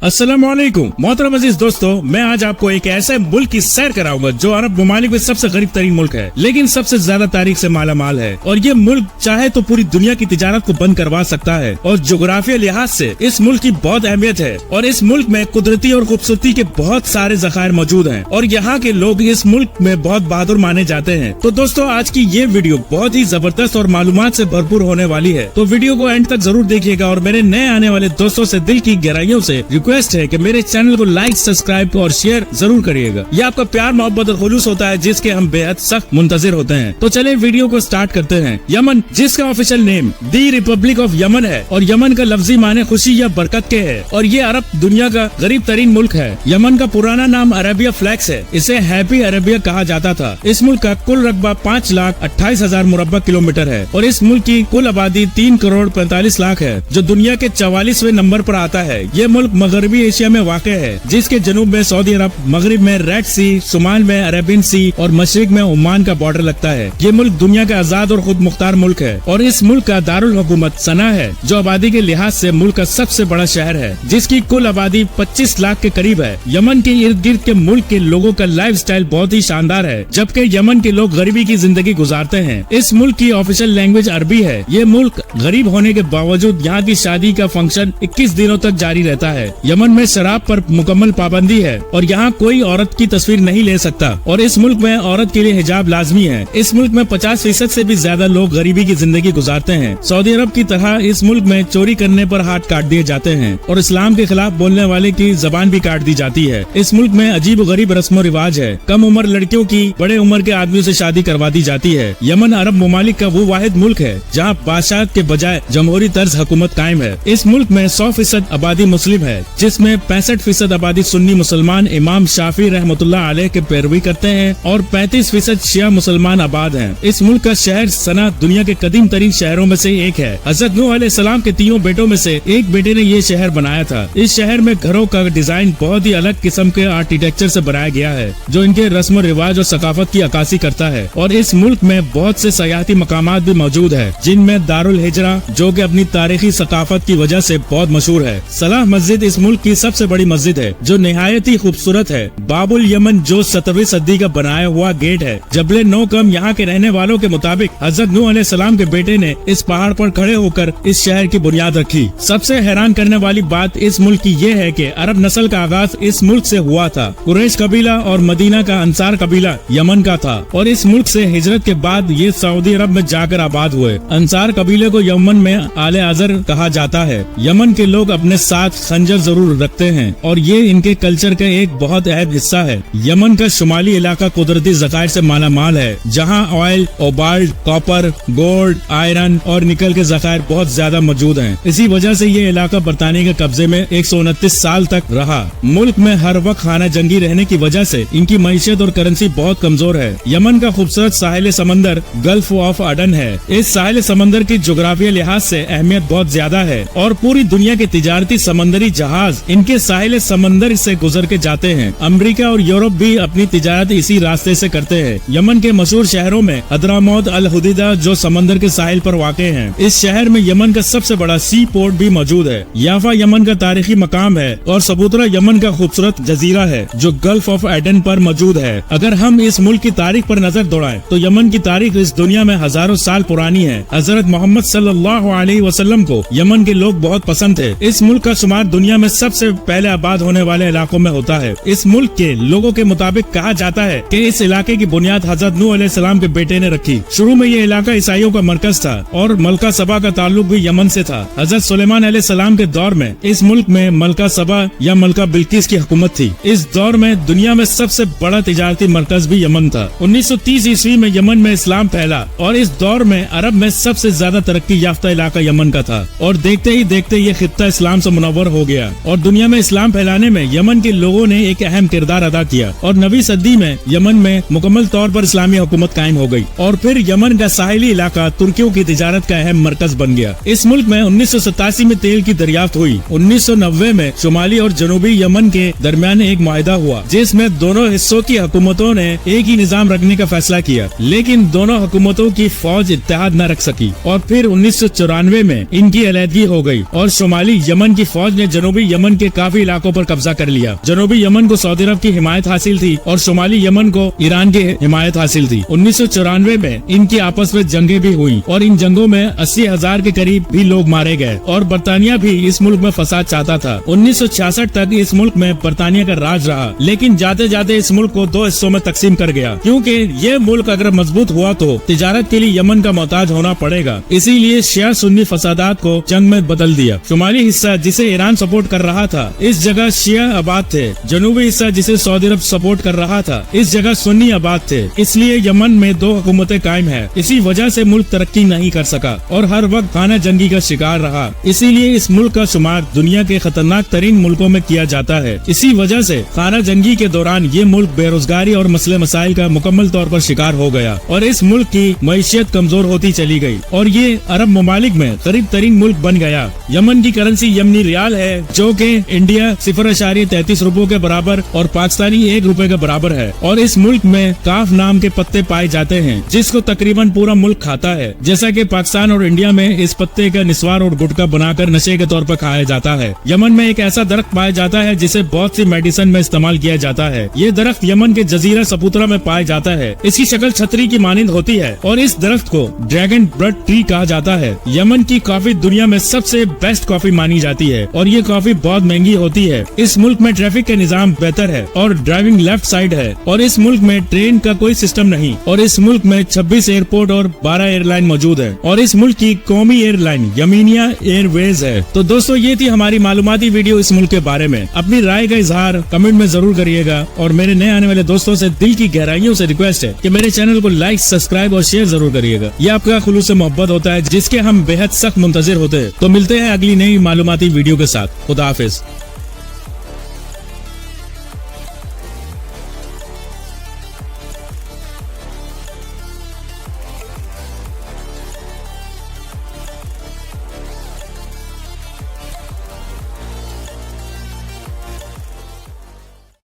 अस्सलामुअलैकुम मोहतरम अजीज दोस्तों, मैं आज आपको एक ऐसे मुल्क की सैर कराऊंगा जो अरब ममालिक में सबसे गरीब तरीन मुल्क है, लेकिन सबसे ज्यादा तारीख से माला माल है। और ये मुल्क चाहे तो पूरी दुनिया की तिजारत को बंद करवा सकता है। और जोग्राफिया लिहाज से इस मुल्क की बहुत अहमियत है और इस मुल्क में कुदरती और खूबसूरती के बहुत सारे जखायर मौजूद हैं और यहाँ के लोग इस मुल्क में बहुत बहादुर माने जाते हैं। तो दोस्तों, आज की ये वीडियो बहुत ही जबरदस्त और मालूमात से भरपूर होने वाली है, तो वीडियो को एंड तक जरूर देखिएगा। और मेरे नए आने वाले दोस्तों से दिल की गहराइयों से रिक्वेस्ट है कि मेरे चैनल को लाइक, सब्सक्राइब और शेयर जरूर करिएगा। ये आपका प्यार, मोहब्बत और खुलूस होता है जिसके हम बेहद सख्त मुंतजिर होते हैं। तो चले वीडियो को स्टार्ट करते हैं। यमन, जिसका official name the Republic of Yemen है और यमन का लफ्जी माने खुशी या बरकत के है और ये अरब दुनिया का गरीब तरीन मुल्क है। यमन का पुराना नाम अरेबिया फ्लैक्स है। इसे हैप्पी अरेबिया कहा जाता था। इस मुल्क का कुल रकबा 5,28,000 मुरब्बा किलोमीटर है और इस मुल्क की कुल आबादी 3,45,00,000 है, जो दुनिया के 44वें नंबर पर आता है। ये मुल्क मगरबी एशिया में वाक़ है, जिसके जनूब में सऊदी अरब, मगरिब में रेड सी, शुमाल में अरेबियन सी और मशरिक में ओमान का बॉर्डर लगता है। ये मुल्क दुनिया का आजाद और खुद मुख्तार मुल्क है और इस मुल्क का दारुल हुकूमत सना है, जो आबादी के लिहाज से मुल्क का सबसे बड़ा शहर है, जिसकी कुल आबादी 25 लाख के करीब है। यमन के इर्द गिर्द के मुल्क के लोगों का लाइफ स्टाइल बहुत ही शानदार है, जबकि यमन के लोग गरीबी की जिंदगी गुजारते हैं। इस मुल्क की ऑफिशियल लैंग्वेज अरबी है। ये मुल्क गरीब होने के बावजूद यहाँ की शादी का फंक्शन 21 दिनों तक जारी रहता है। यमन में शराब पर मुकम्मल पाबंदी है और यहाँ कोई औरत की तस्वीर नहीं ले सकता और इस मुल्क में औरत के लिए हिजाब लाजमी है। इस मुल्क में 50% से भी ज्यादा लोग गरीबी की जिंदगी गुजारते हैं। सऊदी अरब की तरह इस मुल्क में चोरी करने पर हाथ काट दिए जाते हैं और इस्लाम के खिलाफ बोलने वाले की जबान भी काट दी जाती है। इस मुल्क में अजीब गरीब रस्म रिवाज है। कम उम्र लड़कियों की बड़े उम्र के आदमियों से शादी करवा दी जाती है। यमन अरब ममालिक का वो वाहिद मुल्क है जहाँ बादशाह के बजाय जमहूरी तर्ज हुकूमत कायम है। इस मुल्क में 100% आबादी मुस्लिम है, जिसमें 65% आबादी सुन्नी मुसलमान इमाम शाफी रहमतुल्लाह अलैह के पैरवी करते हैं और 35% शिया मुसलमान आबाद हैं। इस मुल्क का शहर सना दुनिया के कदीम तरीन शहरों में से एक है। हज़रत नूह अलैहिस्सलाम के 3 बेटों में से एक बेटे ने ये शहर बनाया था। इस शहर में घरों का डिजाइन बहुत ही अलग किस्म के आर्किटेक्चर से बनाया गया है, जो इनके रस्म रिवाज और सकाफत की अक्कासी करता है। और इस मुल्क में बहुत से सयाहती मकामात भी मौजूद है, जिनमें दारुल हिजरा, जो कि अपनी तारीखी सकाफत की वजह से बहुत मशहूर है। सलाह मस्जिद इस मुल्क की सबसे बड़ी मस्जिद है, जो निहायत ही खूबसूरत है। बाबुल यमन, जो 17वीं सदी का बनाया हुआ गेट है। जबले नो कम, यहाँ के रहने वालों के मुताबिक हज़रत नूह अलैहिस्सलाम के बेटे ने इस पहाड़ पर खड़े होकर इस शहर की बुनियाद रखी। सबसे हैरान करने वाली बात इस मुल्क की ये है कि अरब नस्ल का आगाज इस मुल्क से हुआ था। कुरैश कबीला और मदीना का अंसार कबीला यमन का था और इस मुल्क से हिजरत के बाद ये सऊदी अरब में जाकर आबाद हुए। अंसार कबीले को यमन में आले अजर कहा जाता है। यमन के लोग अपने साथ खंजर जरूर रखते हैं और ये इनके कल्चर का एक बहुत अहम हिस्सा है। यमन का शुमाली इलाका कुदरती ज़खायर से माला माल है, जहाँ ऑयल, ओबाल्ट, कॉपर, गोल्ड, आयरन और निकल के ज़खायर बहुत ज्यादा मौजूद हैं। इसी वजह से ये इलाका बरतानिया के कब्जे में 129 साल तक रहा। मुल्क में हर वक्त खाना जंगी रहने की वजह से इनकी मईशत और करेंसी बहुत कमजोर है। यमन का खूबसूरत साहिल समंदर गल्फ ऑफ अडन है। इस साहिल समंदर की जोग्राफिया लिहाज से अहमियत बहुत ज्यादा है और पूरी दुनिया के तिजारती समंदरी जहाज इनके साहिल समंदर से गुजर के जाते हैं। अमेरिका और यूरोप भी अपनी तिजारत इसी रास्ते से करते हैं। यमन के मशहूर शहरों में हदरामौत अल हुदैदा, जो समंदर के साहिल पर वाक़ है। इस शहर में यमन का सबसे बड़ा सी पोर्ट भी मौजूद है। याफा यमन का तारीखी मकाम है और सबूतरा यमन का खूबसूरत जजीरा है, जो गल्फ ऑफ एडन पर मौजूद है। अगर हम इस मुल्क की तारीख पर नजर दौड़ाएं तो यमन की तारीख इस दुनिया में हजारों साल पुरानी है। हजरत मोहम्मद सल्लल्लाहु अलैहि वसल्लम को यमन के लोग बहुत पसंद थे। इस मुल्क का शुमार दुनिया में सबसे पहले आबाद होने वाले इलाकों में होता है। इस मुल्क के लोगों के मुताबिक कहा जाता है कि इस इलाके की बुनियाद हजरत नूह अलैहिस्सलाम के बेटे ने रखी। शुरू में ये इलाका ईसाइयों का मरकज था और मलका सबा का ताल्लुक भी यमन से था। हजरत सुलेमान अलैहिस्सलाम के दौर में इस मुल्क में मलका सबा या मलका बिल्किस की हुकूमत थी। इस दौर में दुनिया में सबसे बड़ा तिजारती मरकज भी यमन था। 1930 ईस्वी में यमन में इस्लाम फैला और इस दौर में अरब में सबसे ज्यादा तरक्की याफ्ता इलाका यमन का था और देखते ही देखते ये खित्ता इस्लाम से मुनव्वर हो गया और दुनिया में इस्लाम फैलाने में यमन के लोगों ने एक अहम किरदार अदा किया और 9वीं सदी में यमन में मुकम्मल तौर पर इस्लामी हुकूमत कायम हो गई और फिर यमन का साहिली इलाका तुर्कियों की तिजारत का अहम मरकज बन गया। इस मुल्क में 1987 में तेल की दरियाफ्त हुई। 1990 में शुमाली और जनूबी यमन के दरमियान एक मुआहदा हुआ, जिसमें दोनों हिस्सों की हुकूमतों ने एक ही निजाम रखने का फैसला किया, लेकिन दोनों हुकूमतों की फौज इत्तेहाद न रख सकी और फिर 1994 में इनकी अलहदगी हो गई और शुमाली यमन की फौज ने जनूबी यमन के काफी इलाकों पर कब्जा कर लिया। जनूबी यमन को सऊदी अरब की हिमायत हासिल थी और शुमाली यमन को ईरान की हिमायत हासिल थी। 1994 में इनकी आपस में जंगें भी हुई और इन जंगों में 80,000 के करीब भी लोग मारे गए और बरतानिया भी इस मुल्क में फसाद चाहता था। 1966 तक इस मुल्क में बरतानिया का राज रहा, लेकिन जाते जाते इस मुल्क को 2 हिस्सों में तकसीम कर गया, क्योंकि ये मुल्क अगर मजबूत हुआ तो तिजारत के लिए यमन का मोहताज होना पड़ेगा। इसीलिए शिया सुन्नी फसादात को जंग में बदल दिया। शुमाली हिस्सा जिसे ईरान सपोर्ट कर रहा था, इस जगह शिया आबाद थे। जनूबी हिस्सा जिसे सऊदी अरब सपोर्ट कर रहा था, इस जगह सुन्नी आबाद थे। इसलिए यमन में 2 हुकूमतें कायम है। इसी वजह से मुल्क तरक्की नहीं कर सका और हर वक्त खाना जंगी का शिकार रहा। इसीलिए इस मुल्क का शुमार दुनिया के खतरनाक तरीन मुल्कों में किया जाता है। इसी वजह से खाना जंगी के दौरान ये मुल्क बेरोजगारी और मसले मसाइल का मुकम्मल तौर पर शिकार हो गया और इस मुल्क की मईशत कमजोर होती चली गई और ये अरब ममालिक में करीब तरीन मुल्क बन गया। यमन की करेंसी यमनी रियाल है, जो कि इंडिया 0.33 रुपयों के बराबर और पाकिस्तानी 1 रुपए के बराबर है। और इस मुल्क में काफ नाम के पत्ते पाए जाते हैं, जिसको तकरीबन पूरा मुल्क खाता है। जैसा कि पाकिस्तान और इंडिया में इस पत्ते का निस्वार और गुटखा बनाकर नशे के तौर पर खाया जाता है, यमन में एक ऐसा दरख्त पाया जाता है जिसे बहुत सी मेडिसिन में इस्तेमाल किया जाता है। ये दरख्त यमन के जजीरा सपूतरा में पाया जाता है। इसकी शक्ल छतरी की मानिंद होती है और इस दरख्त को ड्रैगन ब्लड ट्री कहा जाता है। यमन की कॉफी दुनिया में सबसे बेस्ट कॉफी मानी जाती है और ये कॉफी बहुत महंगी होती है। इस मुल्क में ट्रैफिक का निजाम बेहतर है और ड्राइविंग लेफ्ट साइड है और इस मुल्क में ट्रेन का कोई सिस्टम नहीं और इस मुल्क में 26 एयरपोर्ट और 12 एयरलाइन मौजूद है और इस मुल्क की कौमी एयरलाइन यमीनिया एयरवेज है। तो दोस्तों, ये थी हमारी मालूमाती वीडियो इस मुल्क के बारे में। अपनी राय का इजहार कमेंट में जरूर करिएगा और मेरे नए आने वाले दोस्तों से दिल की गहराइयों से रिक्वेस्ट है कि मेरे चैनल को लाइक, सब्सक्राइब और शेयर जरूर करिएगा। ये आपका खुलूस से मोहब्बत होता है, जिसके हम बेहद सख्त मुंतजिर होते हैं। तो मिलते हैं अगली नई मालूमाती वीडियो के साथ। खुदा हाफिज।